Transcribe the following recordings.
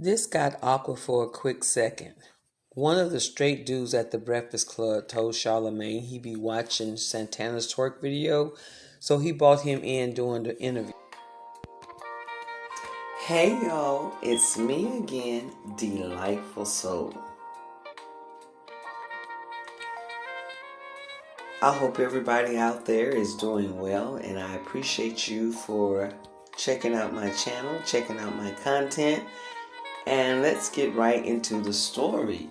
This got awkward for a quick second. One of the straight dudes at the Breakfast Club told Charlemagne he'd be watching Santana's twerk video, so he brought him in during the interview. Hey y'all, it's me again, Delightful Soul. I hope everybody out there is doing well, and I appreciate you for checking out my channel, checking out my content, and let's get right into the story.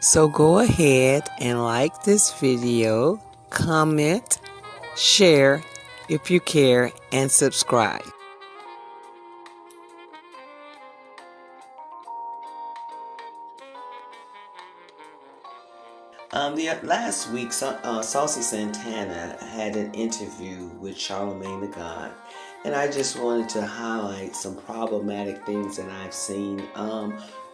So go ahead and like this video, comment, share if you care, and subscribe. Last week, Saucy Santana had an interview with Charlemagne the God, and I just wanted to highlight some problematic things that I've seen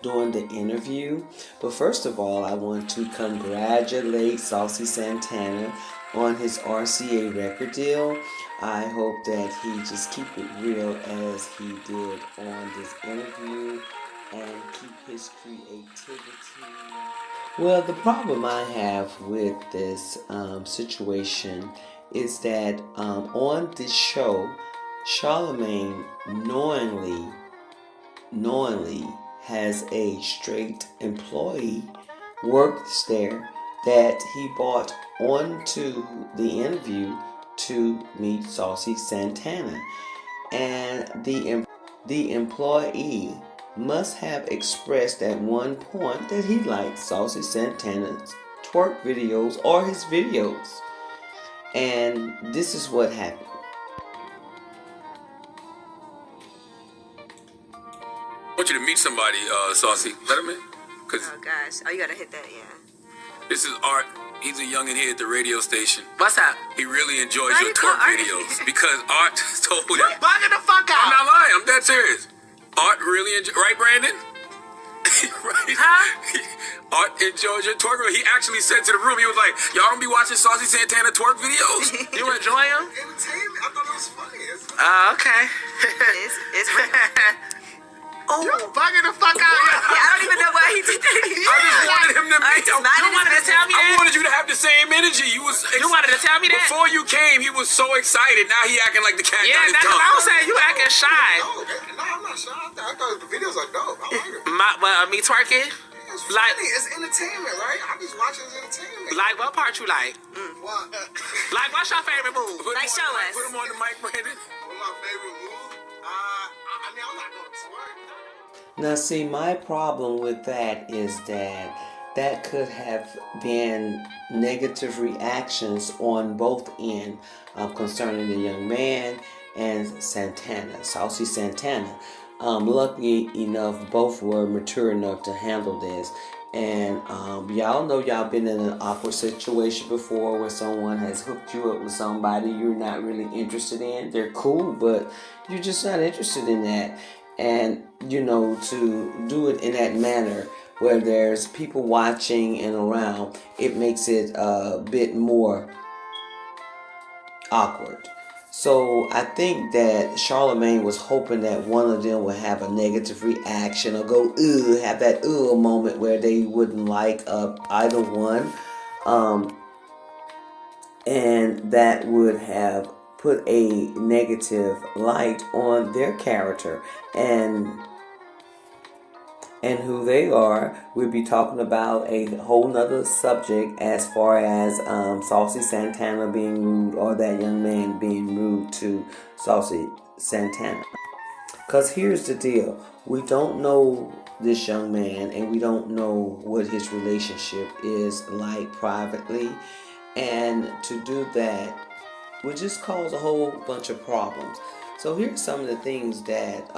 during the interview. But first of all, I want to congratulate Saucy Santana on his RCA record deal. I hope that he just keep it real as he did on this interview and keep his creativity. Well, the problem I have with this situation is that on this show, Charlemagne knowingly has a straight employee works there that he brought onto the interview to meet Saucy Santana, and the employee must have expressed at one point that he liked Saucy Santana's twerk videos or his videos. And this is what happened. I want you to meet somebody, Saucy. Let him in. Oh gosh. Oh, you gotta hit that, yeah. This is Art. He's a youngin' here at the radio station. What's up? He really enjoys Why your you call twerk Art? videos because Art told him. You're bugging the fuck out. I'm not lying. I'm dead serious. Art really enjoys, right, Brandon? Right? Huh? Art enjoys your twerk video. He actually said to the room, he was like, y'all don't be watching Saucy Santana twerk videos? You enjoy them? Entertainment. I thought it was funny. Okay. It's real. Oh. You're bugging the fuck out. Yeah, I don't even know why he did that. I just wanted him to be. You wanted to tell me I that? wanted you to have the same energy. You wanted to tell me that? Before you came, he was so excited. Now he acting like the cat Yeah, got his that's tongue. what I was saying. You acting shy. No, I'm not shy. I thought the videos are dope. I like it. Me twerking? It's Like- funny. It's entertainment, right? I'm just watching as entertainment. Like, what part you like? What? Like, what's your favorite move? Put him Like, on show the mic. us. Put him on the mic, Brandon. What's my favorite move? I mean, I'm not going to twerk. Now, see, my problem with that is that could have been negative reactions on both ends concerning the young man and Santana, Saucy Santana. Luckily enough, both were mature enough to handle this. And y'all know y'all been in an awkward situation before where someone has hooked you up with somebody you're not really interested in. They're cool, but you're just not interested in that. And, you know, to do it in that manner where there's people watching and around, it makes it a bit more awkward. So I think that Charlemagne was hoping that one of them would have a negative reaction or go, ugh, have that ugh moment where they wouldn't like either one. And that would have put a negative light on their character and who they are. We'll be talking about a whole nother subject as far as Saucy Santana being rude or that young man being rude to Saucy Santana. Because here's the deal. We don't know this young man and we don't know what his relationship is like privately. And to do that would just cause a whole bunch of problems. So here's some of the things that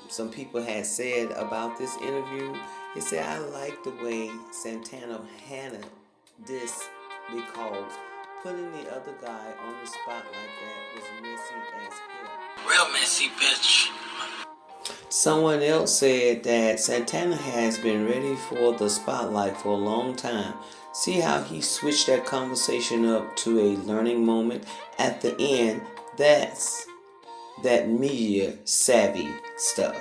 some people had said about this interview. They said, I like the way Santana handled this because putting the other guy on the spot like that was messy as hell. Real messy, bitch. Someone else said that Santana has been ready for the spotlight for a long time. See how he switched that conversation up to a learning moment at the end. That's that media savvy stuff.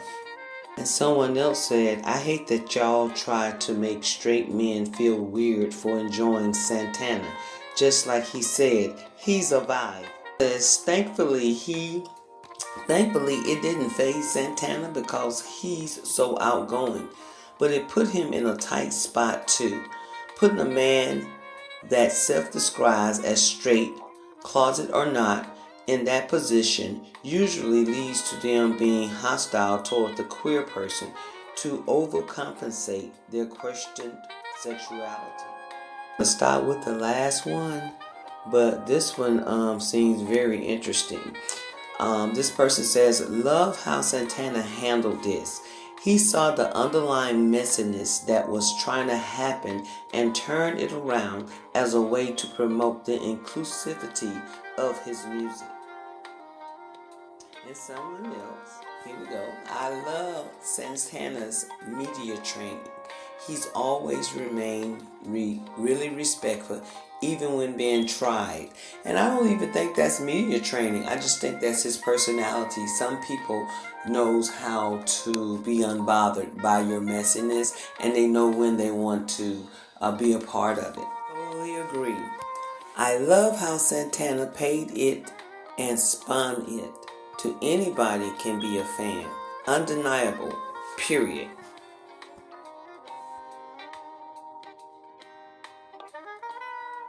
And someone else said, I hate that y'all try to make straight men feel weird for enjoying Santana. Just like he said, he's a vibe. Thankfully it didn't phase Santana because he's so outgoing. But it put him in a tight spot too. Putting a man that self-describes as straight, closet or not, in that position usually leads to them being hostile toward the queer person to overcompensate their questioned sexuality. Let's start with the last one, but this one seems very interesting. This person says, love how Santana handled this. He saw the underlying messiness that was trying to happen and turned it around as a way to promote the inclusivity of his music. And someone else, here we go. I love Santana's media training. He's always remained really respectful, even when being tried. And I don't even think that's media training. I just think that's his personality. Some people knows how to be unbothered by your messiness, and they know when they want to be a part of it. Totally agree. I love how Santana paid it and spun it. To anybody can be a fan. Undeniable. Period.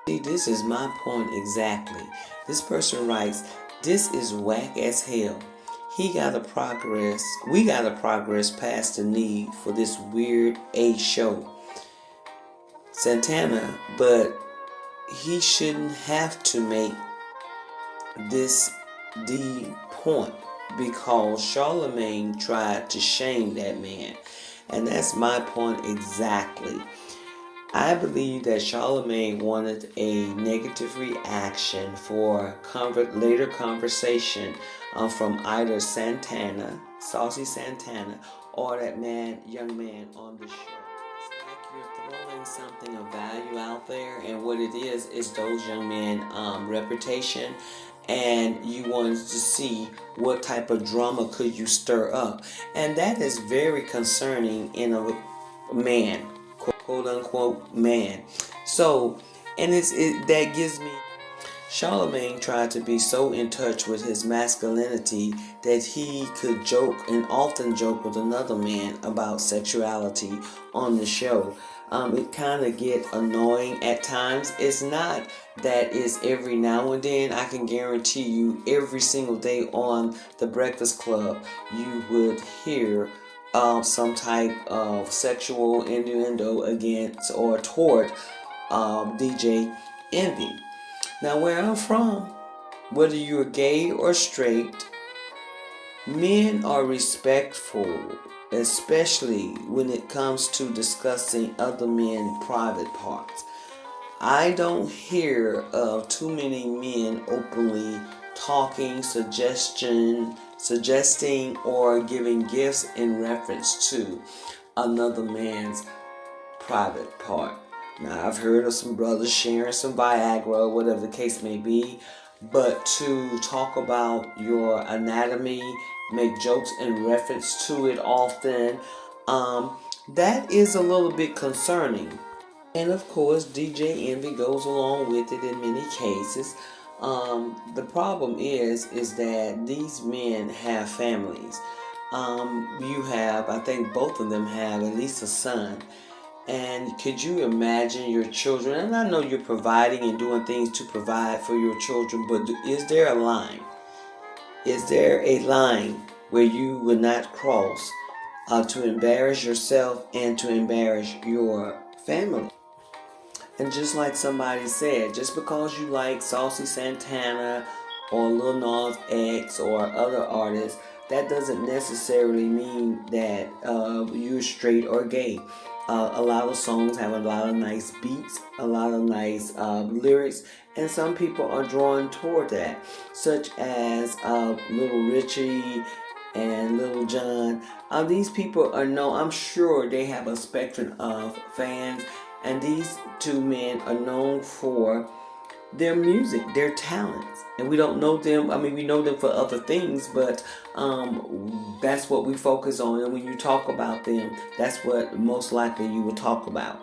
See, this is my point exactly. This person writes, this is whack as hell. We gotta progress past the need for this weird A show. Santana, but he shouldn't have to make this the point because Charlemagne tried to shame that man. And that's my point exactly. I believe that Charlemagne wanted a negative reaction for later conversation from either Santana, Saucy Santana, or that young man on the show. It's like you're throwing something of value out there, and what it is those young men' reputation, and you wanted to see what type of drama could you stir up, and that is very concerning in a man, quote unquote man. So, and that gives me. Charlemagne tried to be so in touch with his masculinity that he could joke and often joke with another man about sexuality on the show. It kind of get annoying at times. It's not that it's every now and then. I can guarantee you every single day on The Breakfast Club you would hear some type of sexual innuendo against or toward DJ Envy. Now, where I'm from, whether you're gay or straight, men are respectful, especially when it comes to discussing other men's private parts. I don't hear of too many men openly talking, suggesting, or giving gifts in reference to another man's private part. Now, I've heard of some brothers sharing some Viagra, whatever the case may be, but to talk about your anatomy, make jokes in reference to it often, that is a little bit concerning. And of course, DJ Envy goes along with it in many cases. The problem is that these men have families. I think both of them have at least a son. And could you imagine your children? And I know you're providing and doing things to provide for your children, but is there a line? Is there a line where you would not cross to embarrass yourself and to embarrass your family? And just like somebody said, just because you like Saucy Santana or Lil Nas X or other artists, that doesn't necessarily mean that you're straight or gay. A lot of songs have a lot of nice beats, a lot of nice lyrics, and some people are drawn toward that, such as Little Richie and Little John. These people are known, I'm sure they have a spectrum of fans, and these two men are known for their music, their talents. And we don't know them. I mean, we know them for other things, but that's what we focus on. And when you talk about them, that's what most likely you will talk about.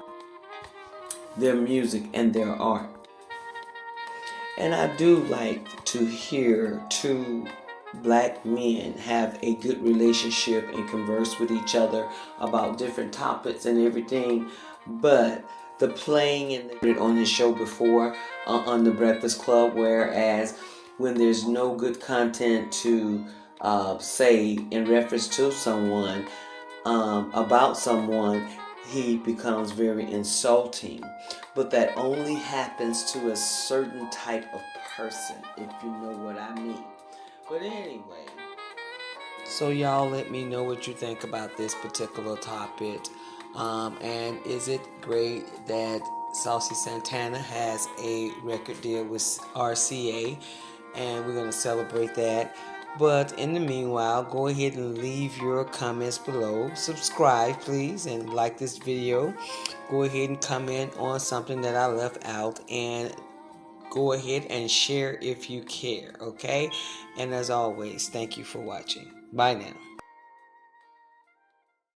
Their music and their art. And I do like to hear two black men have a good relationship and converse with each other about different topics and everything. But the playing and on this show before on the Breakfast Club, whereas when there's no good content to say in reference to someone, about someone, he becomes very insulting. But that only happens to a certain type of person, if you know what I mean. But anyway, so y'all let me know what you think about this particular topic. And is it great that Saucy Santana has a record deal with RCA, and we're going to celebrate that. But in the meanwhile, go ahead and leave your comments below. Subscribe, please, and like this video. Go ahead and comment on something that I left out, and go ahead and share if you care, okay? And as always, thank you for watching. Bye now.